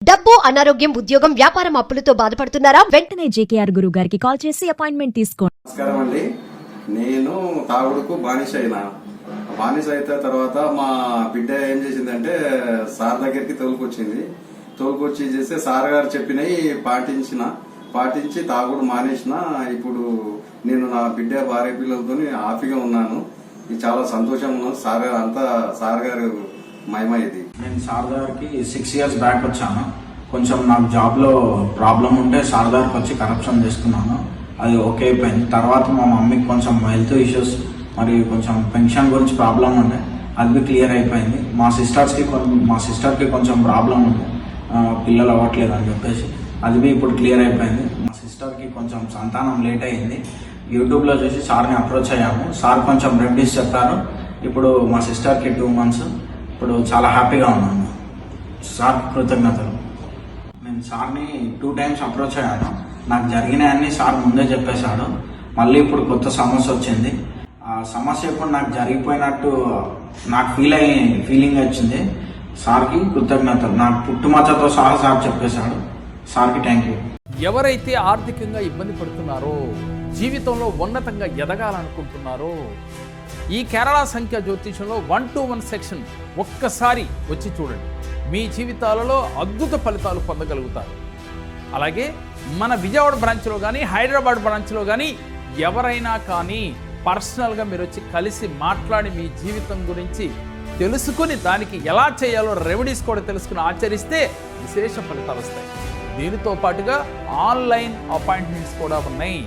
డబ్బు, అనారోగ్యం, ఉద్యోగం, వ్యాపారం అప్పులతో బాధపడుతున్నారా? వెంటనే జేకేఆర్ గురువు గారికి కాల్ చేసి అపాయింట్మెంట్ తీసుకోండి. నమస్కారం అండి. నేను తాగుడుకు బానిస అయినా. బానిస అయిన తర్వాత మా బిడ్డ ఏం చేసిందంటే సార్ దగ్గరికి తోలుకొచ్చి చేస్తే సార్ గారు చెప్పినవి పాటించి తాగుడు మానేసిన. ఇప్పుడు నేను నా బిడ్డ భార్య పిల్లలతో హ్యాపీగా ఉన్నాను. ఇది చాలా సంతోషంగా ఉన్నాను. సార్ గారు మహిమ ఇది. నేను సార్ గారికి 6 years బ్యాక్ వచ్చాను. కొంచెం నాకు జాబ్లో ప్రాబ్లం ఉంటే సార్ గారికి వచ్చి కరప్షన్ చేసుకున్నాను. అది ఓకే అయిపోయింది. తర్వాత మా మమ్మీకి కొంచెం హెల్త్ ఇష్యూస్ మరి కొంచెం పెన్షన్ గురించి ప్రాబ్లం ఉండే, అది క్లియర్ అయిపోయింది. మా సిస్టర్కి కొంచెం ప్రాబ్లం ఉండే, పిల్లలు అవ్వట్లేదు అని చెప్పేసి అది ఇప్పుడు క్లియర్ అయిపోయింది. మా సిస్టర్కి కొంచెం సంతానం లేట్ అయింది. యూట్యూబ్లో చూసి సార్ని అప్రోచ్ అయ్యాము. సార్ కొంచెం రెమెడీస్ చెప్పారు. ఇప్పుడు మా సిస్టర్కి 2 months. ఇప్పుడు చాలా హ్యాపీగా ఉన్నాను. సార్ కృతజ్ఞతలు. నేను సార్ని 2 times అప్రోచ్ అయ్యాను. నాకు జరిగినాయన్నీ సార్ ముందే చెప్పేశాడు. మళ్ళీ ఇప్పుడు కొత్త సమస్య వచ్చింది. ఆ సమస్య ఇప్పుడు నాకు జరిగిపోయినట్టు నాకు ఫీలింగ్ వచ్చింది. సార్కి కృతజ్ఞతలు. నాకు పుట్టుమచ్చతో సహా సార్ చెప్పేశాడు. సార్కి థ్యాంక్ యూ. ఎవరైతే ఆర్థికంగా ఇబ్బంది పడుతున్నారో, జీవితంలో ఉన్నతంగా ఎదగాలనుకుంటున్నారో, ఈ కేరళ సంఖ్య జ్యోతిషంలో 1 to 1 సెక్షన్ ఒక్కసారి వచ్చి చూడండి. మీ జీవితాలలో అద్భుత ఫలితాలు పొందగలుగుతారు. అలాగే మన విజయవాడ బ్రాంచ్లో కానీ హైదరాబాద్ బ్రాంచ్లో కానీ ఎవరైనా కానీ పర్సనల్గా మీరు వచ్చి కలిసి మాట్లాడి మీ జీవితం గురించి తెలుసుకుని దానికి ఎలా చేయాలో రెమెడీస్ కూడా తెలుసుకుని ఆచరిస్తే విశేష ఫలితాలు వస్తాయి. దీనితో పాటుగా ఆన్లైన్ అపాయింట్మెంట్స్ కూడా ఉన్నాయి.